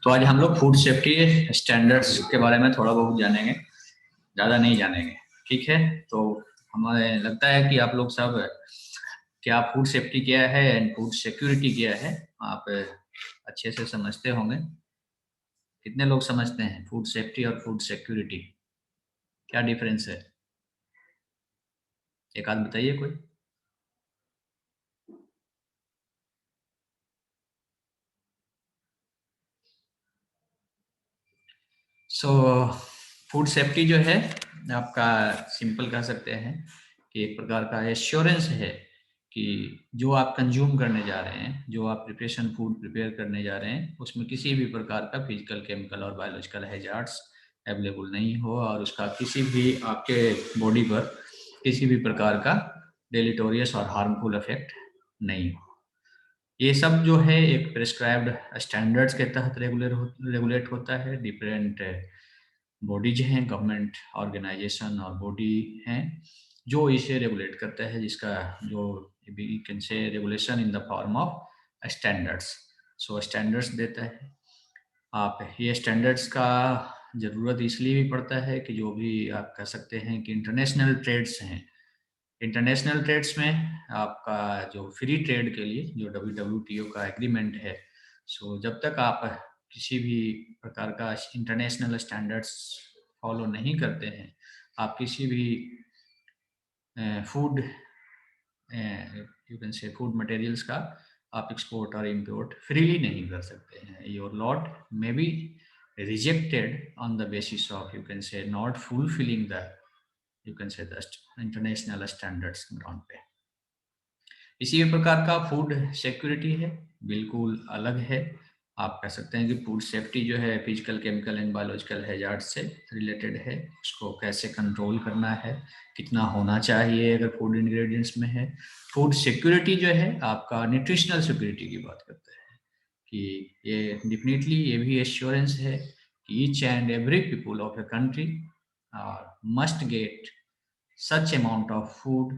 तो आज हम लोग फूड सेफ्टी स्टैंडर्ड्स के बारे में थोड़ा बहुत जानेंगे, ज़्यादा नहीं जानेंगे। ठीक है, तो हमें लगता है कि आप लोग सब क्या फूड सेफ्टी क्या है एंड फूड सिक्योरिटी क्या है आप अच्छे से समझते होंगे। कितने लोग समझते हैं फूड सेफ्टी और फूड सिक्योरिटी, क्या डिफरेंस है? एक आध बताइए कोई। सो फूड सेफ्टी जो है आपका सिंपल कह सकते हैं कि एक प्रकार का एश्योरेंस है कि जो आप कंज्यूम करने जा रहे हैं, जो आप प्रिपरेशन फूड प्रिपेयर करने जा रहे हैं, उसमें किसी भी प्रकार का फिजिकल, केमिकल और बायोलॉजिकल हैजार्ड्स अवेलेबल नहीं हो और उसका किसी भी आपके बॉडी पर किसी भी प्रकार का डिलीटोरियस और हार्मफुल इफेक्ट नहीं हो। ये सब जो है एक प्रिस्क्राइब्ड स्टैंडर्ड्स के तहत रेगुलेट होता है। डिफरेंट बॉडीज हैं, गवर्नमेंट ऑर्गेनाइजेशन और बॉडी हैं जो इसे रेगुलेट करता है, जिसका जो we can say regulation in the form of standards. So standards देता है। आप ये स्टैंडर्ड्स का ज़रूरत इसलिए भी पड़ता है कि जो भी आप कह सकते हैं कि इंटरनेशनल ट्रेड्स हैं, इंटरनेशनल ट्रेड्स में आपका जो फ्री ट्रेड के लिए जो WTO का एग्रीमेंट है, सो जब तक आप किसी भी प्रकार का इंटरनेशनल स्टैंडर्ड्स फॉलो नहीं करते हैं, आप किसी भी food you can say food materials का आप एक्सपोर्ट और इम्पोर्ट फ्रीली नहीं कर सकते हैं। Your lot may be rejected on the basis of you can से not fulfilling the you can से द इंटरनेशनल स्टैंडर्ड्स ग्राउंड पे। इसी प्रकार का फूड सिक्योरिटी है, बिल्कुल अलग है। आप कह सकते हैं कि फूड सेफ्टी जो है physical, chemical and biological hazard से रिलेटेड है। उसको कैसे कंट्रोल करना है, कितना होना चाहिए अगर फूड इंग्रेडिएंट्स में है। फूड सिक्योरिटी जो है आपका न्यूट्रिशनल सिक्योरिटी की बात करता है कि ये डेफिनेटली ये भी एश्योरेंस है कि each and every people of a country must get such amount of food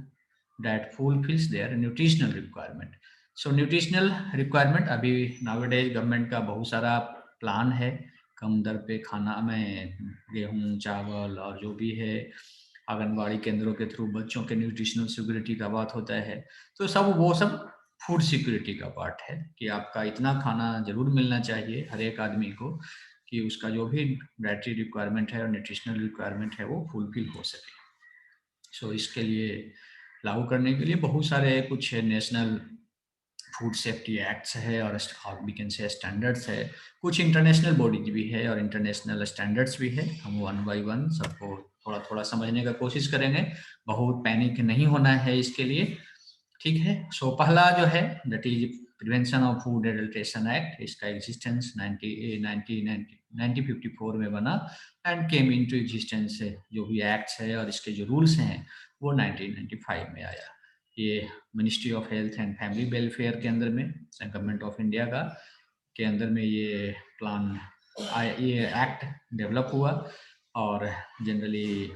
that fulfills their nutritional requirement. So nutritional requirement अभी nowadays गवर्नमेंट का बहुत सारा प्लान है कम दर पे खाना में गेहूं, चावल और जो भी है आंगनबाड़ी केंद्रों के थ्रू बच्चों के न्यूट्रिशनल सिक्योरिटी का बात होता है। तो वो सब फूड सिक्योरिटी का पार्ट है कि आपका इतना खाना जरूर मिलना चाहिए हर एक आदमी को कि उसका जो भी डाइटरी रिक्वायरमेंट है और न्यूट्रिशनल रिक्वायरमेंट है वो फुलफिल हो सके। सो इसके लिए लागू करने के लिए बहुत सारे कुछ नेशनल फूड सेफ्टी एक्ट्स है और वी कैन से स्टैंडर्ड्स है। कुछ इंटरनेशनल बॉडीज भी है और इंटरनेशनल स्टैंडर्ड्स भी है। हम वन बाय वन सबको थोड़ा थोड़ा समझने का कोशिश करेंगे, बहुत पैनिक नहीं होना है इसके लिए। ठीक है, सो पहला जो है that is prevention of food adulteration act. इसका एग्जिस्टेंस 1954 में बना एंड केम इनटू एग्जिस्टेंस। जो भी एक्ट्स है और इसके जो रूल्स हैं वो 1995 में आया। ये ministry of health and family welfare के अंदर में गवर्नमेंट ऑफ इंडिया का के अंदर में ये प्लान ये एक्ट डेवलप हुआ और जनरली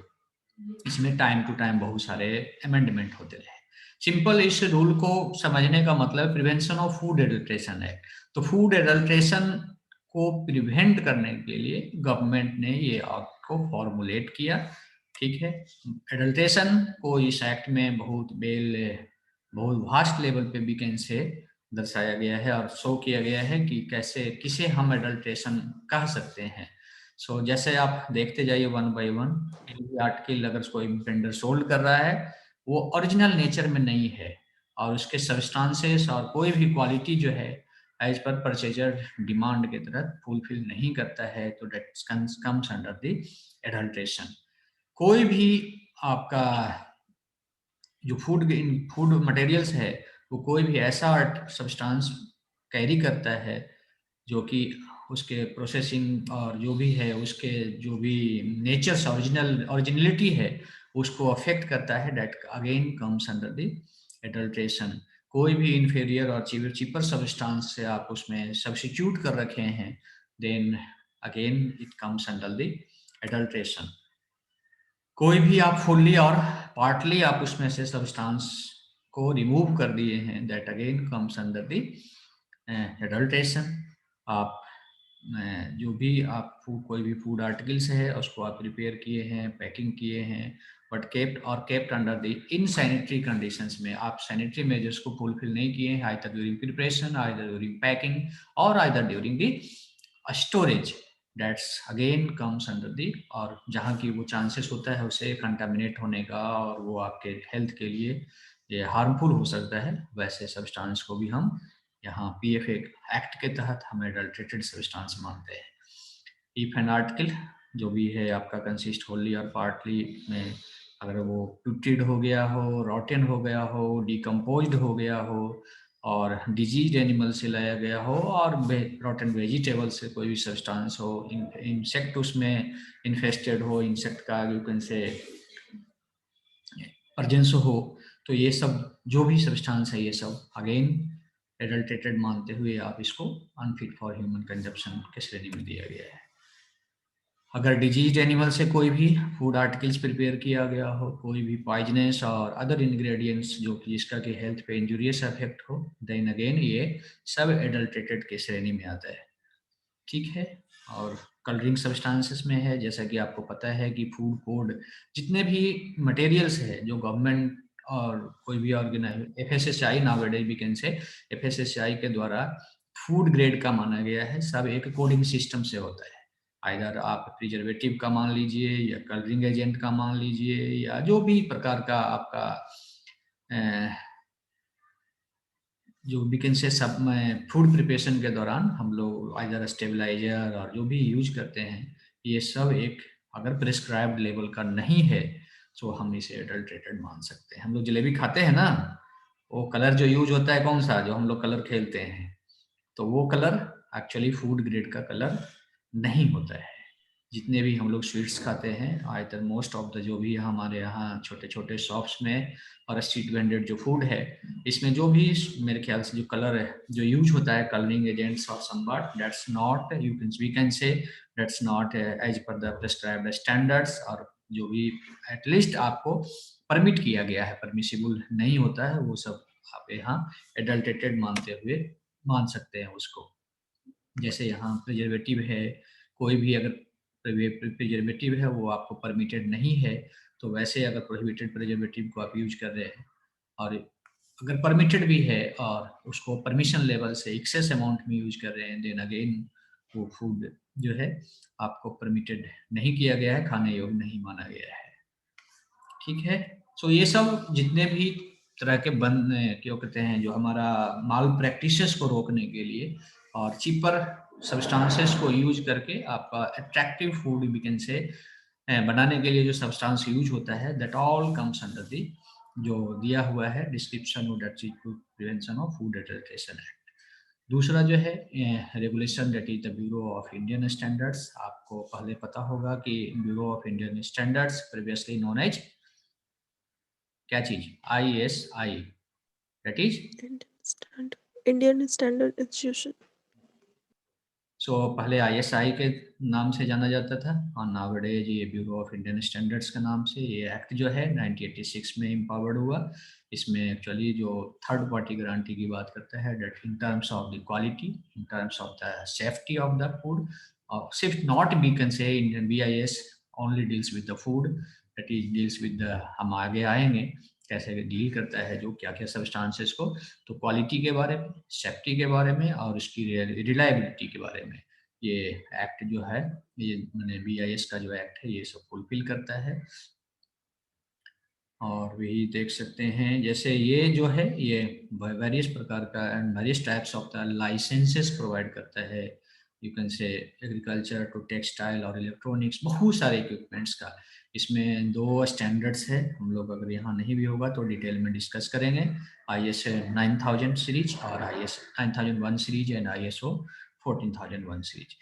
इसमें टाइम टू टाइम बहुत सारे अमेंडमेंट होते रहे। सिंपल इस रूल को समझने का मतलब प्रिवेंशन ऑफ फूड एडल्ट्रेशन है। तो फूड एडल्ट्रेशन को प्रिवेंट करने के लिए गवर्नमेंट ने ये एक्ट को फॉर्मुलेट किया। ठीक है, एडल्ट्रेशन को इस एक्ट में बहुत वास्ट लेवल पे भी कैन से दर्शाया गया है और शो किया गया है कि कैसे किसे हम एडल्ट्रेशन कह सकते हैं। सो जैसे आप देखते जाइए वन बाय वन, आर्टिकल अगर कोई वेंडर सोल्ड कर रहा है वो ओरिजिनल नेचर में नहीं है और उसके सब्सटेंसेस और कोई भी क्वालिटी जो है एज पर परचेजर डिमांड के तहत फुलफिल नहीं करता है तो that comes under the adulteration. कोई भी आपका जो फूड मटेरियल्स है वो कोई भी ऐसा सब्सटेंस कैरी करता है जो कि उसके प्रोसेसिंग और जो भी है उसके जो भी नेचर ओरिजिनलिटी है उसको अफेक्ट करता है, that again comes under the adulteration. कोई भी इन्फीरियर और चीपर सब्सटेंस से आप उसमें सब्स्टिट्यूट कर रखे हैं then again it comes under the adulteration. कोई भी आप फुल्ली और पार्टली आप उसमें से सब्सटेंस को रिमूव कर दिए हैं that again comes under the adulteration. आप जो भी आप कोई भी फूड आर्टिकल्स है उसको आप प्रिपेयर किए हैं, पैकिंग किए हैं, but kept under the insanitary conditions में, आप सैनिटरी मेजर्स को फुलफिल नहीं किए हैं, either during preparation, either during packing और either during the storage, that's again comes under the, और जहाँ की वो चांसेस होता है उसे कंटामिनेट होने का और वो आपके हेल्थ के लिए ये हार्मफुल हो सकता है, वैसे सब्सटेंस को भी हम यहाँ पीएफए एक्ट के तहत हम एडल्ट्रेटेड सब्सटेंस मानते हैं। इफ एन आर्टिकल जो भी है आपका कंसिस्ट होली और पार्टली में, अगर वो प्यूट्रिड हो गया हो, रॉटन हो गया हो, डिकम्पोज्ड हो गया हो, और डिजीज एनिमल से लाया गया हो, और रॉटन वेजिटेबल से कोई भी सब्सटेंस हो, इंसेक्ट उसमें इन्फेस्टेड हो, इंसेक्ट का यू कैन से अर्जेंस हो, तो ये सब जो भी सब्सटेंस है ये सब अगेन एडल्टेटेड मानते हुए आप इसको अनफिट फॉर ह्यूमन कंजप्शन के श्रेणी में दिया गया है। अगर डिजीज एनिमल से कोई भी फूड आर्टिकल्स प्रिपेयर किया गया हो, कोई भी पॉइजनस और अदर इंग्रेडिएंट्स जो कि जिसका कि हेल्थ पे इंजूरियस इफेक्ट हो, देन अगेन ये सब एडल्टेटेड के श्रेणी में आता है। ठीक है, और कलरिंग सब्सटेंसेस में है, जैसा कि आपको पता है कि फूड कोड जितने भी मटेरियल्स है जो गवर्नमेंट और कोई भी organise FSSAI nowadays we can say FSSAI के द्वारा फूड ग्रेड का माना गया है, सब एक कोडिंग सिस्टम से होता है। आइदर आप प्रिजर्वेटिव का मान लीजिए या कलरिंग एजेंट का मान लीजिए या जो भी प्रकार का आपका जो वी कैन से सब में फूड प्रिपरेशन के दौरान हम लोग आइदर स्टेबलाइजर और जो भी यूज करते हैं, ये सब एक अगर प्रिस्क्राइब्ड लेवल का नहीं है तो हम इसे एडल्ट्रेटेड मान सकते हैं। हम लोग जलेबी खाते हैं ना, वो कलर जो यूज होता है कौन सा, जो हम लोग कलर खेलते हैं, तो वो कलर एक्चुअली फूड ग्रेड का कलर नहीं होता है। जितने भी हम लोग स्वीट्स खाते हैं, आइदर मोस्ट ऑफ द जो भी हमारे यहाँ छोटे छोटे शॉप्स में और स्ट्रीट वेंडेड जो फूड है, इसमें जो भी मेरे ख्याल से जो कलर है जो यूज होता है कलरिंग एजेंट्स और somewhat, that's not we can say that's not as per the prescribed standards, और जो भी एटलीस्ट आपको परमिट किया गया है, परमिसिबल नहीं होता है, वो सब आप यहाँ एडल्टेटेड मानते हुए मान सकते हैं उसको। जैसे यहाँ प्रिजर्वेटिव है, कोई भी अगर प्रिजर्वेटिव है वो आपको परमिटेड नहीं है, तो वैसे अगर प्रोहिबिटेड प्रिजर्वेटिव को आप यूज कर रहे हैं और अगर परमिटेड भी है और उसको परमिशन लेवल से एक्सेस अमाउंट में यूज कर रहे हैं, देन अगेन वो फूड जो है आपको परमिटेड नहीं किया गया है, खाने योग्य नहीं माना गया है। ठीक है, सो ये सब जितने भी तरह के बंद क्यों कहते हैं, जो हमारा माल प्रैक्टिसेस को रोकने के लिए और चीपर सब्सटेंसेस को यूज करके आपका अट्रैक्टिव फूड वी कैन से बनाने के लिए जो सब्सटेंस यूज होता है, that all comes under the जो दिया हुआ है description of that prevention of food adulteration act. दूसरा जो है regulation, that is the bureau of Indian standards. आपको पहले पता होगा कि bureau of Indian standards previously known as क्या चीज, ISI, that is Indian standard institution. So पहले ISI के नाम से जाना जाता था और नाउअडेज ये ब्यूरो ऑफ इंडियन स्टैंडर्ड्स के नाम से ये एक्ट जो है 1986 में इम्पावर्ड हुआ। इसमें एक्चुअली जो थर्ड पार्टी गारंटी की बात करता है, that in terms of the quality, in terms of the safety of the food, और सिर्फ not we can say Indian BIS only deals with the food, that is deals with the, हम आगे आएंगे कैसे डील करता है जो क्या क्या सब्सटेंसेस को, तो क्वालिटी के बारे में, सेफ्टी के बारे में और उसकी रिलायबिलिटी के बारे में ये एक्ट जो है, ये मैंने BIS का जो एक्ट है ये सब फुलफिल करता है। और वही देख सकते हैं, जैसे ये जो है ये वेरियस प्रकार का and various types of the licences provide करता है, you can say agriculture to textile और इलेक्ट्रॉनिक्स, बहुत सारे इक्विपमेंट्स का। इसमें 2 स्टैंडर्ड्स है, हम लोग अगर यहाँ नहीं भी होगा तो डिटेल में डिस्कस करेंगे, IS 9000 सीरीज और IS 9001 series and ISO 14001 series.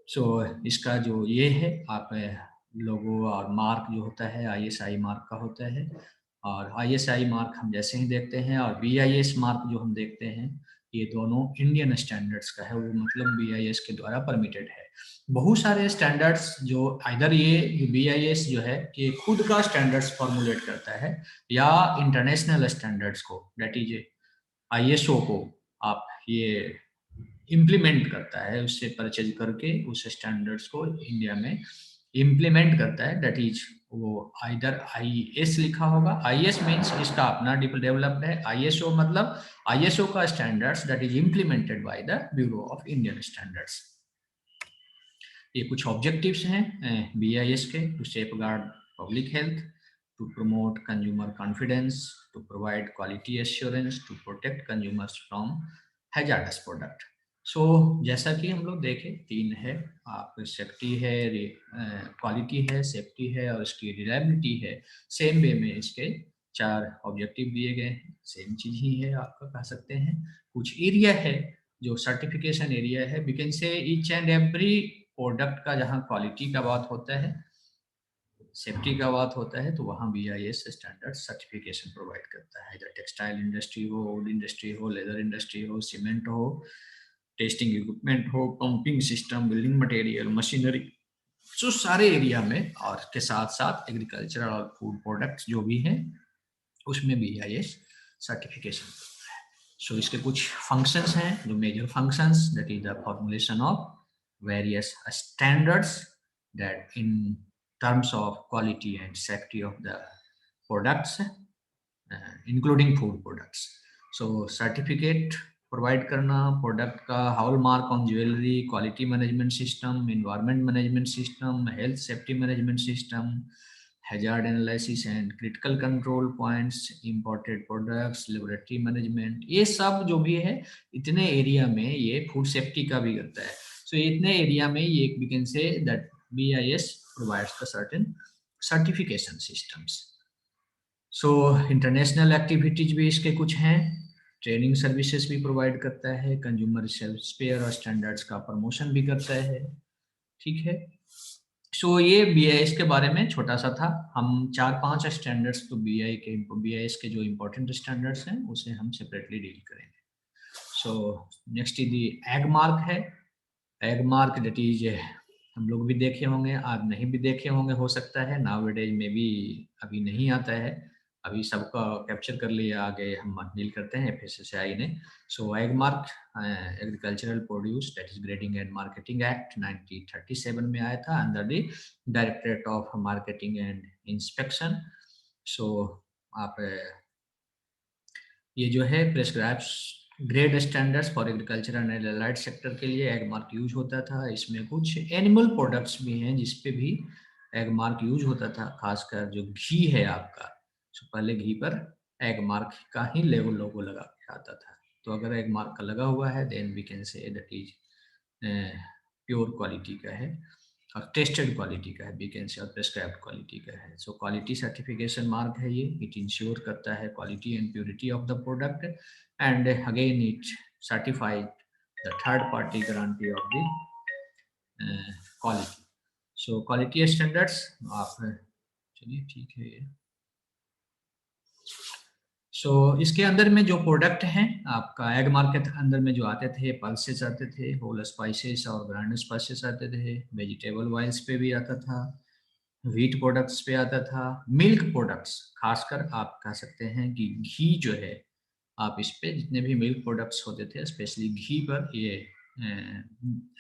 So इसका जो ये है आप लोगो और मार्क जो होता है ISI मार्क का होता है, और ISI मार्क हम जैसे ही देखते हैं और BIS मार्क जो हम देखते हैं, ये दोनों इंडियन स्टैंडर्ड्स का है, वो मतलब BIS के द्वारा परमिटेड है। बहुत सारे स्टैंडर्ड्स जो इधर ये BIS जो है कि खुद का स्टैंडर्ड्स फॉर्मुलेट करता है या इंटरनेशनल स्टैंडर्ड्स को, दैट इज ISO को आप ये इम्प्लीमेंट करता है, उससे परचेज करके उस स्टैंडर्ड्स को इंडिया में इम्प्लीमेंट करता है। दैट इज वो आइदर आईएस लिखा होगा, आईएस मीन्स इसका अपना डेवलप्ड है, आईएसओ मतलब आईएसओ का standards that is implemented by the bureau of Indian standards. ये कुछ ऑब्जेक्टिव्स हैं बीआईएस के, to safeguard public health, to promote consumer confidence, to provide quality assurance, to protect consumers from hazardous product. So जैसा कि हम लोग देखें, तीन है, आप सेफ्टी है, क्वालिटी है, सेफ्टी है और इसकी रिलायबिलिटी है। सेम वे में इसके चार ऑब्जेक्टिव दिए गए हैं, सेम चीज ही है आपका कह सकते हैं। कुछ एरिया है जो सर्टिफिकेशन एरिया है, we can say each and every product का जहाँ क्वालिटी का बात होता है, सेफ्टी का बात होता है, तो वहाँ बीआईएस स्टैंडर्ड सर्टिफिकेशन प्रोवाइड करता है। चाहे टेक्सटाइल इंडस्ट्री हो, वुड इंडस्ट्री हो, लेदर इंडस्ट्री हो, सीमेंट हो, टेस्टिंग इक्विपमेंट हो, pumping system, building material, machinery, so सारे एरिया में, और के साथ साथ एग्रीकल्चर और फूड प्रोडक्ट्स जो भी हैं उसमें बीआईएस सर्टिफिकेशन करता है। सो इसके कुछ फंक्शंस हैं, जो major functions, that is the formulation of various standards that in terms of quality and safety of the products, including food products. So certificate provide करना, प्रोडक्ट का hallmark on jewellery, quality management system, environment management system, health safety management system, hazard analysis and critical control points, imported products, laboratory management, ये सब जो भी है इतने area में, ये फूड सेफ्टी का भी करता है। सो इतने एरिया में ये we can say that BIS provides the certain certification systems. So international activities भी इसके कुछ हैं, ट्रेनिंग सर्विसेज भी प्रोवाइड करता है, कंज्यूमर स्पेयर और स्टैंडर्ड्स का प्रमोशन भी करता है। ठीक है, सो ये बीआईएस के बारे में छोटा सा था। हम 4-5 स्टैंडर्ड्स तो बीआईएस के जो इम्पोर्टेंट स्टैंडर्ड्स हैं उसे हम सेपरेटली डील करेंगे। So next the egg mark है। एग मार्क दैट इज, हम लोग भी देखे होंगे, आप नहीं भी देखे होंगे, हो सकता है नाउअडेज में भी अभी नहीं आता है, अभी सबका कैप्चर कर लिया, आगे हम डील करते हैं एफएसएसआई ने। So ag mark agricultural produce that is grading and marketing act 1937 में आया था under the directorate of marketing and inspection. So आप ये जो है prescribes grade standards for agriculture and allied sector के लिए एग मार्क यूज होता था। इसमें कुछ एनिमल प्रोडक्ट्स भी हैं जिसपे भी एग मार्क यूज होता था, खासकर जो घी है आपका, तो पहले घी पर एग मार्क का ही लोगो लगा के आता था। तो अगर एग मार्क का लगा हुआ है then we can say that is pure quality का है और टेस्टेड क्वालिटी का है, वी कैन से, और प्रेस्क्राइब्ड क्वालिटी का है। सो क्वालिटी सर्टिफिकेशन मार्क है ये, इट इंश्योर करता है quality and purity of the product and again it certified the third party guarantee of the quality. So quality standards आप, चलिए ठीक है ये। सो इसके अंदर में जो प्रोडक्ट हैं आपका एग मार्केट अंदर में जो आते थे, पल्सेस आते थे, होल स्पाइसेस और ग्राइंड स्पाइसेस आते थे, वेजिटेबल ऑयल्स पे भी आता था, व्हीट प्रोडक्ट्स पे आता था, मिल्क प्रोडक्ट्स, खासकर आप कह सकते हैं कि घी जो है, आप इस पे जितने भी मिल्क प्रोडक्ट्स होते थे स्पेशली घी पर ये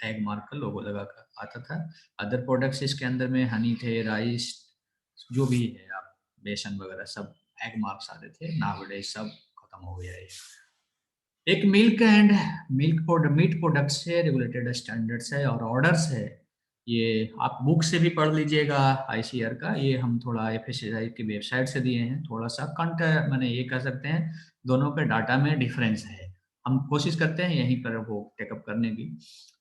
एग मार्क का लोगो लगा कर आता था। अदर प्रोडक्ट्स इसके अंदर में हनी थे, राइस, जो भी है आप, बेसन वगैरह सब एग मार्क्स आते थे। नाउअडेज सब खत्म हो गया है। एक मिल्क एंड मीट प्रोडक्ट्स से रेगुलेटेड स्टैंडर्ड्स है और ऑर्डर्स है, ये आप बुक से भी पढ़ लीजिएगा आईसीआर का, ये हम थोड़ा एफएसएसआई की वेबसाइट से दिए हैं, थोड़ा सा मैंने ये कह सकते हैं दोनों के डाटा में डिफरेंस है, हम कोशिश करते हैं यहीं पर वो टेकअप करने की।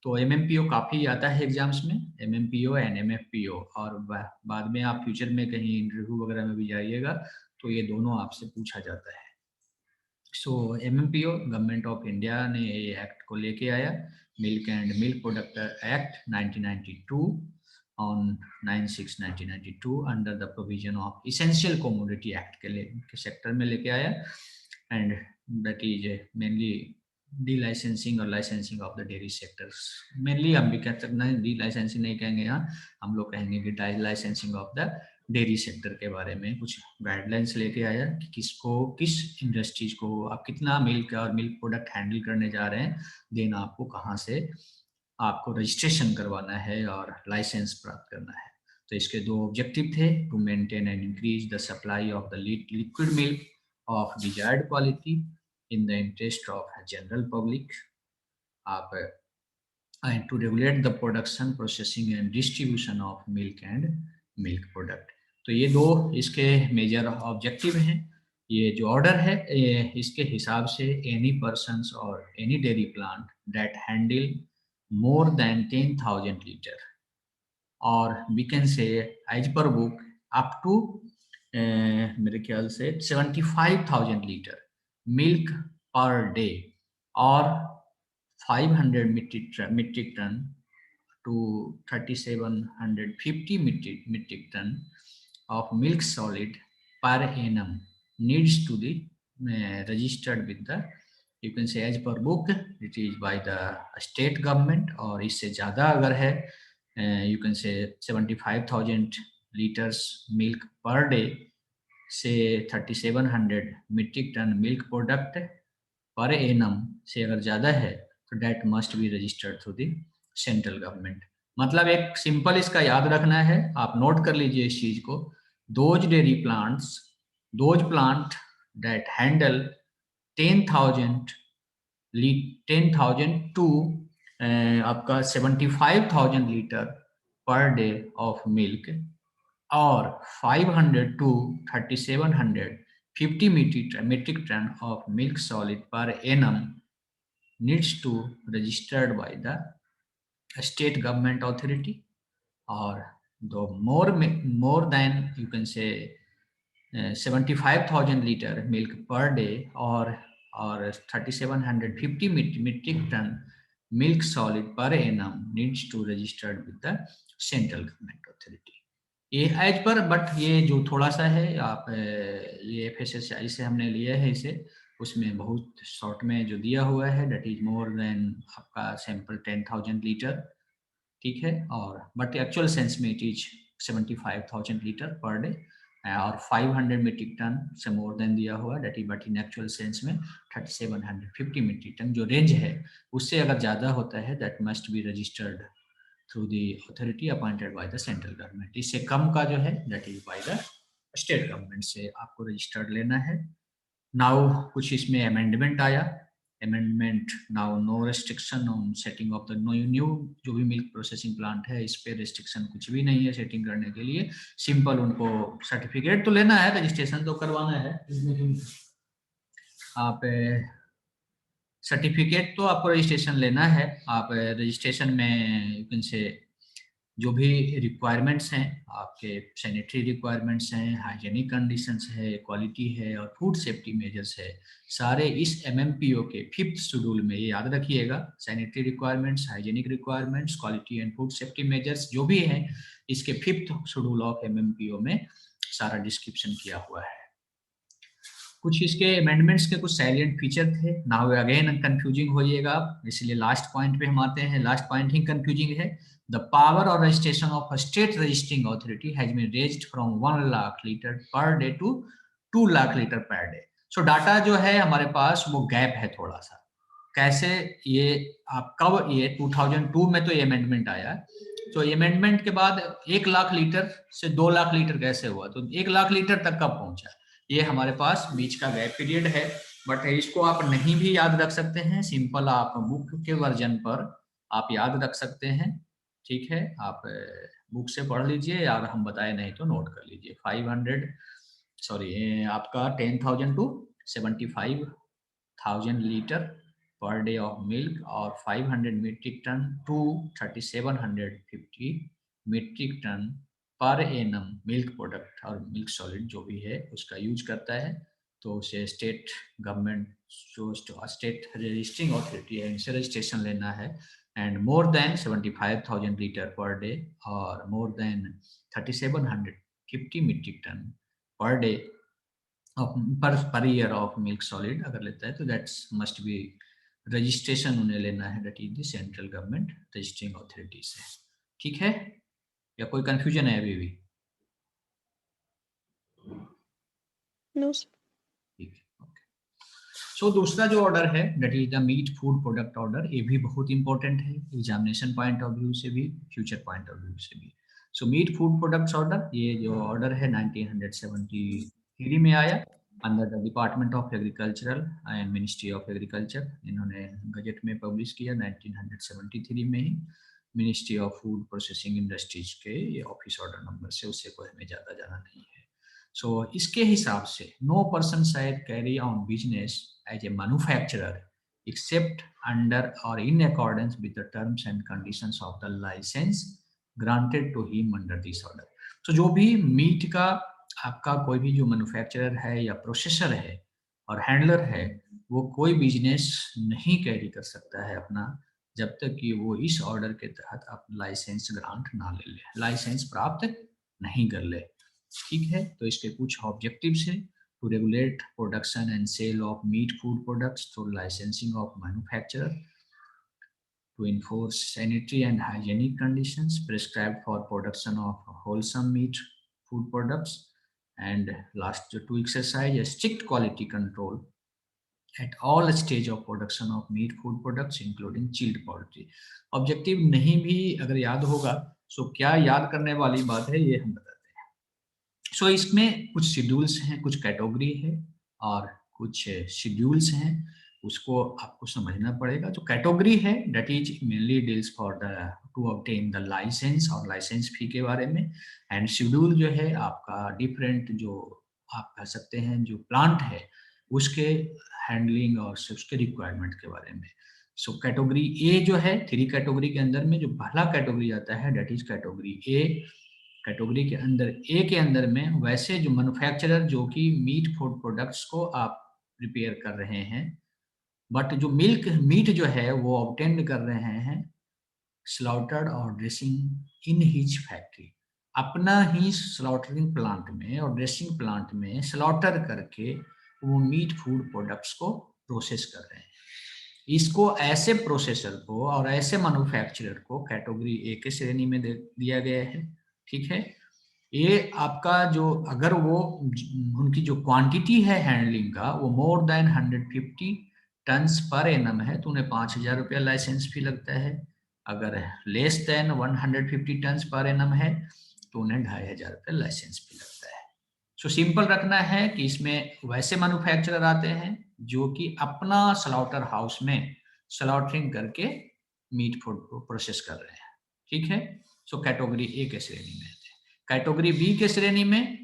तो एमएमपीओ काफ़ी आता है एग्जाम्स में, एमएमपीओ एंड एमएफपीओ, और बाद में आप फ्यूचर में कहीं इंटरव्यू वगैरह में भी जाइएगा तो ये दोनों आपसे पूछा जाता है। So MMPO government of India ने ये एक्ट को लेके आया, milk and milk product act 1992 on 9/6/1992 under the provision of essential commodity act के सेक्टर में लेके आया, and that is mainly delicensing और licensing of the dairy sectors. Mainly हम भी कह सकते हैं, डी लाइसेंसिंग नहीं कहेंगे यहाँ, हम लोग कहेंगे कि the licensing of the dairy sector के बारे में कुछ गाइडलाइंस लेके आया कि किस इंडस्ट्रीज को आप कितना मिल्क और मिल्क प्रोडक्ट हैंडल करने जा रहे हैं, देन आपको कहाँ से आपको रजिस्ट्रेशन करवाना है और लाइसेंस प्राप्त करना है। तो इसके दो ऑब्जेक्टिव थे, to maintain and increase the supply of the liquid milk of desired quality in the interest of general public, आप and to regulate the production, processing and distribution of milk and milk product। तो ये दो इसके major objective हैं। ये जो order है इसके हिसाब से एनी पर्सन्स और any dairy plant that handle more than 10,000 litre और we can say as per book up to मेरे ख्याल से 75,000 लीटर मिल्क पर डे और 500 metric ton to 3,750 metric ton of milk solid per annum needs to be registered with the, you can say as per book, it is by the state government। और इससे ज़्यादा अगर है you can say 75,000 liters milk per day से 3,700 metric ton milk product per annum से अगर ज़्यादा है तो that must be registered through the central government. मतलब एक सिंपल इसका याद रखना है, आप नोट कर लीजिए इस चीज को, those dairy plants, those plant that handle 10,000 to आपका 75,000 litre per day of milk और 500 to 3,750 metric ton of milk solid per annum needs to registered by the state government authority। or the more than you can say 75,000 liter milk per day or 3,750 metric ton milk solid per annum needs to registered with the central government authority। ये as per, but ये जो थोड़ा सा है आप ये FSSAI से हमने लिया है इसे, उसमें बहुत शॉर्ट में जो दिया हुआ है दैट इज मोर देन आपका सैंपल 10,000 लीटर, ठीक है, और बट एक्चुअल सेंस में it is 75,000 litre per day और 500 मीट्रिक टन से मोर देन दिया हुआ that is, but in actual sense में 3,750 मीट्रिक टन जो रेंज है उससे अगर ज़्यादा होता है that must be registered through the authority appointed by the central government. इससे कम का जो है that is by the state government से आपको रजिस्टर्ड लेना है। नाउ कुछ इसमें अमेंडमेंट आया, amendment now no restriction on setting of the new जो भी मिल्क प्रोसेसिंग प्लांट है इस पे रेस्ट्रिक्शन कुछ भी नहीं है सेटिंग करने के लिए, सिंपल उनको सर्टिफिकेट तो लेना है, रजिस्ट्रेशन तो करवाना है, आप सर्टिफिकेट तो आपको रजिस्ट्रेशन लेना है। आप रजिस्ट्रेशन में यू कैन से जो भी रिक्वायरमेंट्स हैं आपके सैनिटरी रिक्वायरमेंट्स हैं, हाइजेनिक कंडीशंस है, क्वालिटी है और फूड सेफ्टी मेजर्स है, सारे इस MMPO के 5th शेड्यूल में, ये याद रखिएगा, sanitary requirements, hygienic requirements, quality and food safety measures जो भी हैं इसके 5th शेड्यूल ऑफ MMPO में सारा डिस्क्रिप्शन किया हुआ है। कुछ इसके अमेंडमेंट्स के कुछ साइलेंट फीचर थे, नाउ अगेन कंफ्यूजिंग होइएगा, इसलिए लास्ट पॉइंट पे हम आते हैं, लास्ट पॉइंट ही कंफ्यूजिंग है। द पावर और registration of state registering authority has been raised from 1 lakh litre per day to 2 lakh litre per day. So data जो है हमारे पास वो गैप है थोड़ा सा, कैसे ये आप कब, ये 2002 में तो ये अमेंडमेंट आया, तो अमेंडमेंट के बाद 1 लाख लीटर से 2 लाख लीटर कैसे हुआ, तो 1 लाख लीटर तक कब पहुंचा, ये हमारे पास बीच का गैप पीरियड है। बट इसको आप नहीं भी याद रख सकते हैं, सिंपल आप बुक के वर्जन पर आप याद रख सकते हैं, ठीक है, आप बुक से पढ़ लीजिए और हम बताए नहीं तो नोट कर लीजिए। 500 सॉरी आपका 10,000 to 75,000 litre per day of milk और 500 metric ton to 3,750 metric ton per annum milk product और मिल्क सॉलिड जो भी है उसका यूज करता है, तो उसे स्टेट गवर्नमेंट जो स्टेट रजिस्टरिंग अथॉरिटी है इनसे रजिस्ट्रेशन लेना है। And more than 75,000 litre per day और more than 3,750 metric ton per day per year of milk solid अगर लेता है तो दैट्स मस्ट बी रजिस्ट्रेशन उन्हें लेना है, that is the central government registering authority से, ठीक है, या कोई कंफ्यूजन है अभी भी? No, sir. ठीक है, ओके। सो दूसरा जो ऑर्डर है that is the meat food product order, ये भी बहुत इंपॉर्टेंट है एग्जामिनेशन पॉइंट ऑफ व्यू से भी, फ्यूचर पॉइंट ऑफ व्यू से भी। So meat food products order, ये जो ऑर्डर है 1973 में आया under the department of agricultural and ministry of agriculture. इन्होंने गजट में पब्लिश किया 1973 में ही, ministry of food processing industries के ये ऑफिस ऑर्डर नंबर से, उससे कोई हमें ज़्यादा जाना नहीं है। सो इसके हिसाब से नो पर्सन शायद carry on business as a manufacturer except under or in accordance with the terms and conditions of the license granted to him under this order। तो जो भी मीट का आपका कोई भी जो मैन्युफैक्चरर है या प्रोसेसर है और हैंडलर है, वो कोई बिजनेस नहीं कैरी कर सकता है अपना, जब तक कि वो इस ऑर्डर के तहत अपना लाइसेंस ग्रांट ना ले ले, लाइसेंस प्राप्त नहीं कर ले। ठीक है, तो इसके कुछ ऑब्जेक्टिव्स हैं। to regulate production and sale of meat food products through licensing of manufacturer, to enforce sanitary and hygienic conditions prescribed for production of wholesome meat food products, and last to exercise a strict quality control at all stage of production of meat food products including chilled poultry। Objective नहीं भी अगर याद होगा, सो क्या याद करने वाली बात है ये हम बताते हैं। सो इसमें कुछ शेड्यूल्स हैं, कुछ कैटेगरी है और कुछ शेड्यूल्स हैं, उसको आपको समझना पड़ेगा। जो कैटेगरी है that is mainly deals for the to obtain the licence और लाइसेंस फी के बारे में, एंड शेड्यूल जो है आपका डिफरेंट जो आप कह सकते हैं जो प्लांट है उसके हैंडलिंग और उसके रिक्वायरमेंट के बारे में। सो कैटेगरी ए जो है, 3 कैटेगरी के अंदर में जो पहला कैटेगरी आता है that is category A. Category के अंदर ए के अंदर में वैसे जो मैन्युफैक्चरर जो कि मीट फूड प्रोडक्ट्स को आप प्रिपेयर कर रहे हैं, बट जो मिल्क मीट जो है वो ऑब्टेन कर रहे हैं स्लॉटर्ड और ड्रेसिंग इन हिज फैक्ट्री, अपना ही स्लॉटरिंग प्लांट में और ड्रेसिंग प्लांट में स्लॉटर करके वो मीट फूड प्रोडक्ट्स को प्रोसेस कर रहे हैं। इसको ऐसे प्रोसेसर को और ऐसे मैन्युफैक्चरर को कैटेगरी ए के श्रेणी में दिया गया है। ठीक है, ये आपका जो अगर वो उनकी जो क्वांटिटी है हैंडलिंग का वो more than 150 tons per annum है तो उन्हें 5,000 रुपया लाइसेंस फी लगता है। अगर less than 150 tons per annum है तो उन्हें 2,500 रुपया लाइसेंस फी लगता है। सो सिंपल रखना है कि इसमें वैसे मैन्युफैक्चरर आते हैं जो कि अपना स्लॉटर हाउस में स्लॉटरिंग करके मीट फूड को प्रोसेस कर रहे हैं। ठीक है, सो कैटेगरी ए के श्रेणी में। कैटेगरी बी के श्रेणी में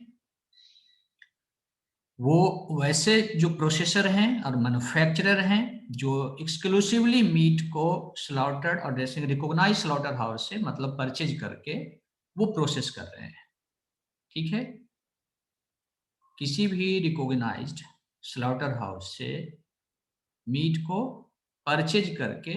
वो वैसे जो प्रोसेसर हैं और मैन्युफैक्चरर हैं जो एक्सक्लूसिवली मीट को स्लॉटर्ड और ड्रेसिंग रिकॉग्नाइज स्लॉटर हाउस से मतलब परचेज करके वो प्रोसेस कर रहे हैं। ठीक है, किसी भी रिकॉग्नाइज्ड स्लॉटर हाउस से मीट को परचेज करके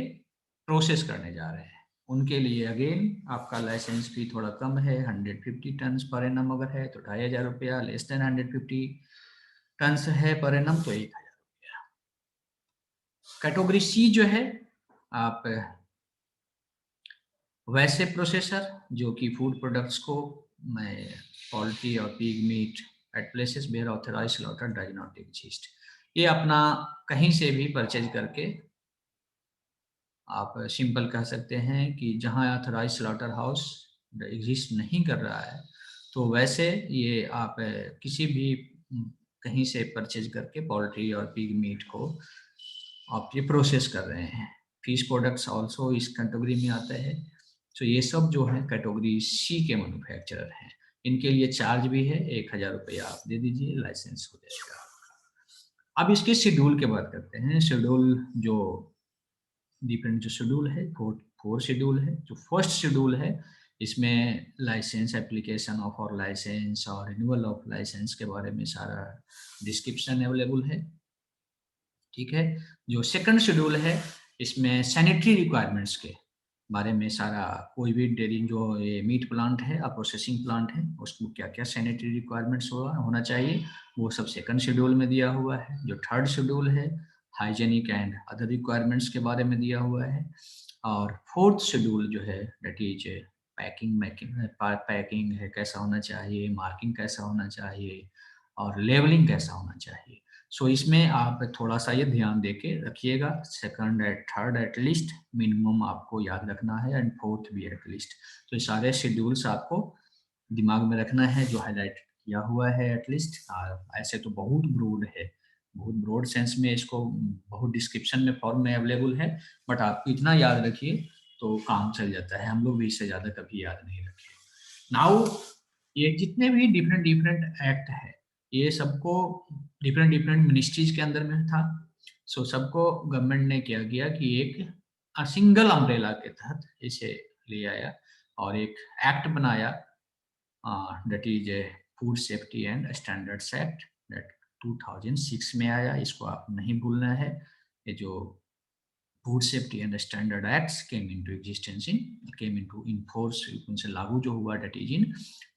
प्रोसेस करने जा रहे हैं, उनके लिए अगेन आपका लाइसेंस फी थोड़ा कम है, 150 टन्स पर एनम अगर है तो 2,500 रुपया, लेस देन 150 टन्स है पर एनम तो 1,000 रुपया। कैटेगरी सी जो है आप वैसे प्रोसेसर जो कि फूड प्रोडक्ट्स को पोल्ट्री और pig meat at places where authorised slaughter does not exist, ये अपना कहीं से भी परचेज करके आप सिंपल कह सकते हैं कि जहां ऑथराइज्ड स्लॉटर हाउस एग्जिस्ट नहीं कर रहा है तो वैसे ये आप किसी भी कहीं से परचेज करके पोल्ट्री और पिग मीट को आप ये प्रोसेस कर रहे हैं। फिश प्रोडक्ट्स आल्सो इस कैटेगरी में आता है। तो ये सब जो है कैटेगरी सी के मैन्युफैक्चरर हैं, इनके लिए चार्ज भी है, 1,000 रुपया आप दे दीजिए, लाइसेंस हो जाएगा। अब इसके शेड्यूल की बात करते हैं। शेड्यूल जो डिफरेंट जो शेड्यूल है, फोर शेड्यूल है। जो फर्स्ट शेड्यूल है इसमें लाइसेंस एप्लीकेशन ऑफ और लाइसेंस और रिन्यूअल ऑफ लाइसेंस के बारे में सारा डिस्क्रिप्शन अवेलेबल है। ठीक है, जो सेकंड शेड्यूल है इसमें सैनिटरी रिक्वायरमेंट्स के बारे में सारा, कोई भी डेयरी जो ये मीट प्लांट है और प्रोसेसिंग प्लांट है उसको क्या क्या सैनिटरी रिक्वायरमेंट्स होना चाहिए वो सब सेकंड शेड्यूल में दिया हुआ है। जो थर्ड शेड्यूल है हाइजेनिक एंड अदर रिक्वायरमेंट्स के बारे में दिया हुआ है। और फोर्थ शेड्यूल जो है दैट इज पैकिंग है, कैसा होना चाहिए, मार्किंग कैसा होना चाहिए, और लेवलिंग कैसा होना चाहिए। सो इसमें आप थोड़ा सा ये ध्यान देके रखिएगा। Second and third at least minimum आपको याद रखना है, एंड फोर्थ भी एटलीस्ट। तो ये सारे शेड्यूल्स आपको दिमाग में रखना है जो हाईलाइट किया हुआ है एटलीस्ट। ऐसे तो बहुत ब्रॉड है, बहुत ब्रॉड सेंस में इसको बहुत डिस्क्रिप्शन में फॉर्म में अवेलेबल है, बट आप इतना याद रखिए तो काम चल जाता है। हम लोग भी इससे ज़्यादा कभी याद नहीं रखे। नाउ ये जितने भी डिफरेंट डिफरेंट एक्ट है, ये सबको डिफरेंट डिफरेंट मिनिस्ट्रीज के अंदर में था। सो सबको गवर्नमेंट ने क्या किया कि एक सिंगल अम्ब्रेला के तहत इसे ले आया और एक एक्ट बनाया, that is a food safety and standards act that 2006 में आया। इसको आप नहीं भूलना है। ये जो food safety and standard acts came into in force, उनसे लागू जो हुआ that is in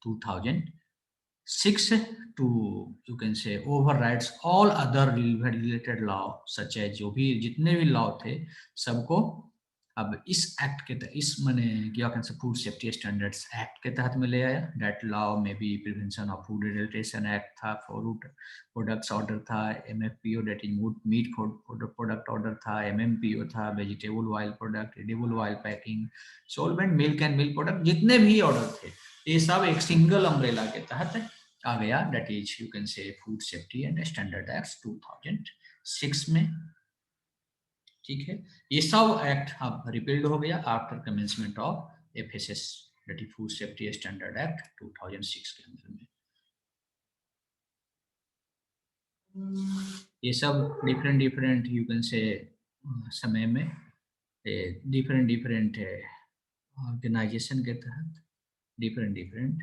2006 to you can say overrides all other related law such as जो भी जितने भी लॉ थे सबको अब इस एक्ट के तहत, इस मैंने क्या कहते हैं फूड सेफ्टी स्टैंडर्ड्स एक्ट के तहत में ले आया। डेट लॉ में भी prevention of food adulteration act था, फूड प्रोडक्ट्स ऑर्डर था, MFPO that is meat product order था, एमएमपीओ था, vegetable oil product, edible oil packing, solvent milk and milk product, जितने भी ऑर्डर थे ये सब एक सिंगल अम्ब्रेला के तहत आ गया। That is you can say food safety and standard act 2006 में। ठीक है, ये सब एक्ट अब रिपील्ड हो गया after commencement of FSS that is food safety standard act 2006 के अंदर में। ये सब डिफरेंट डिफरेंट यू कैन से समय में डिफरेंट डिफरेंट ऑर्गेनाइजेशन के तहत डिफरेंट डिफरेंट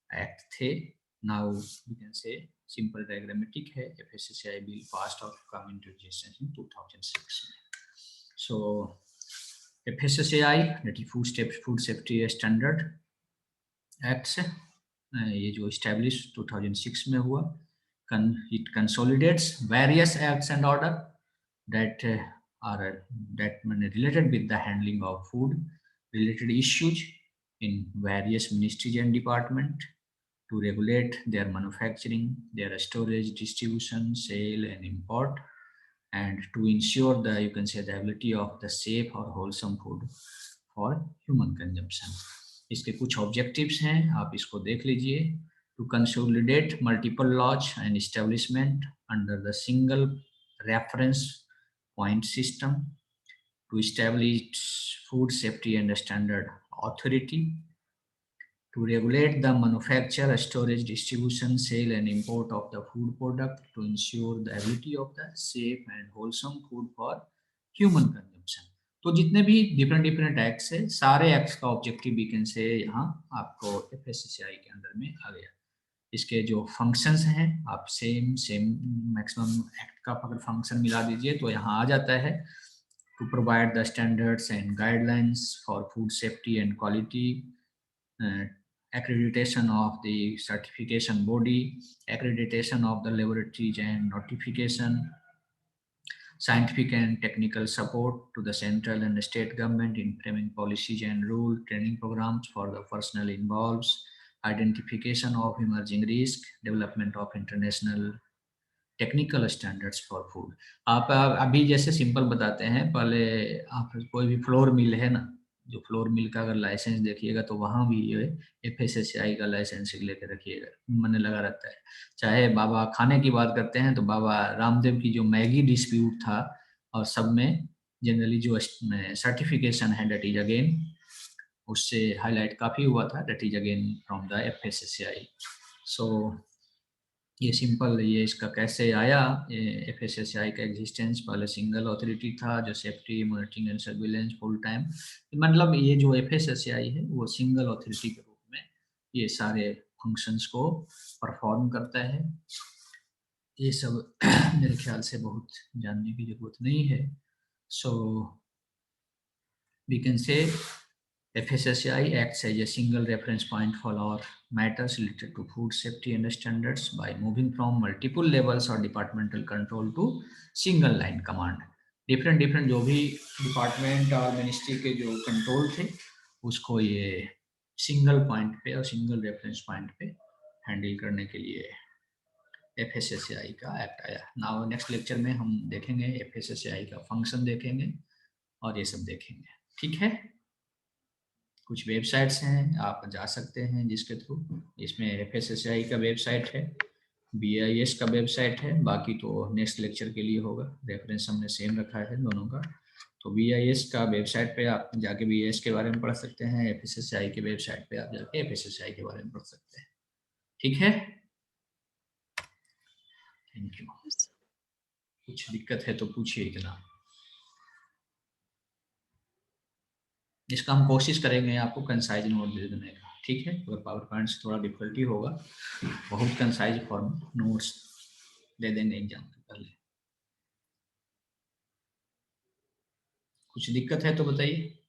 एक्ट थे। Now you can say simple diagrammatic है। FSSAI bill passed of come into existence in 2006 में। So FSSAI that is food safety standard acts, ये जो इस्टेब्लिश 2006 में हुआ, it consolidates various acts and order that are that related with the handling of food related issues in various ministries and department to regulate their manufacturing, their storage, distribution, sale and import, and to ensure the you can say the ability of the safe or wholesome food for human consumption. इसके कुछ objectives हैं, आप इसको देख लीजिए। To consolidate multiple laws and establishment under the single reference point system, to establish food safety and standard authority, to regulate the manufacture, storage, distribution, sale and import of the food product, to ensure the ability of the safe and wholesome food for human consumption. तो जितने भी different different acts है, सारे acts का objective weekend से यहाँ आपको FSSAI के अंदर में आ गया। इसके जो फंक्शंस हैं आप सेम मैक्सिमम एक्ट का अगर फंक्शन मिला दीजिए तो यहाँ आ जाता है। To provide the standards and guidelines for food safety and quality, accreditation of the certification body, accreditation of the laboratories and notification, scientific and technical support to the central and state government in framing policies and rule, training programs for the personnel involved, identification of emerging risk, development of international technical standards for food. आप अभी जैसे simple बताते हैं, पहले आप कोई भी flour mill है ना, जो फ्लोर मिल का अगर लाइसेंस देखिएगा तो वहाँ भी ये एफएसएसएआई का लाइसेंस लेकर रखिएगा, मन लगा रहता है। चाहे बाबा खाने की बात करते हैं तो बाबा रामदेव की जो मैगी डिस्प्यूट था और सब में जनरली जो सर्टिफिकेशन है डेट इज अगेन उससे हाईलाइट काफ़ी हुआ था, that is again from the FSSAI. So ये सिंपल ये इसका कैसे आया एफएसएसएआई का एग्जिस्टेंस। पहले सिंगल अथॉरिटी था जो safety monitoring and surveillance full time, मतलब ये जो एफएसएसएआई है वो सिंगल अथॉरिटी के रूप में ये सारे फंक्शंस को परफॉर्म करता है। ये सब मेरे ख्याल से बहुत जानने की जरूरत नहीं है। So we can say FSSAI acts as a single reference point for all matters related to food safety and standards by moving from multiple levels or departmental control to single line command. Different जो भी department और ministry के जो control थे उसको ये single point पे और सिंगल रेफरेंस पॉइंट पे हैंडल करने के लिए FSSAI का एक्ट आया। नाउ नेक्स्ट लेक्चर में हम देखेंगे FSSAI का फंक्शन देखेंगे और ये सब देखेंगे, ठीक है। कुछ वेबसाइट्स हैं, आप जा सकते हैं जिसके थ्रू, इसमें FSSAI का वेबसाइट है, BIS का वेबसाइट है, बाकी तो नेक्स्ट लेक्चर के लिए होगा, रेफरेंस हमने सेम रखा है दोनों का। तो BIS का वेबसाइट पे आप जाके BIS के बारे में पढ़ सकते हैं, FSSAI के वेबसाइट पे आप जाके FSSAI के बारे में पढ़ सकते हैं, ठीक है। Thank you. Yes. कुछ दिक्कत है तो पूछिए इतना। इसका हम कोशिश करेंगे आपको कंसाइज नोट दे देने का, ठीक है। अगर पावर पॉइंट से थोड़ा डिफिकल्टी होगा, बहुत कंसाइज फॉर्म नोट्स दे देंगे एग्जाम के पहले। कुछ दिक्कत है तो बताइए।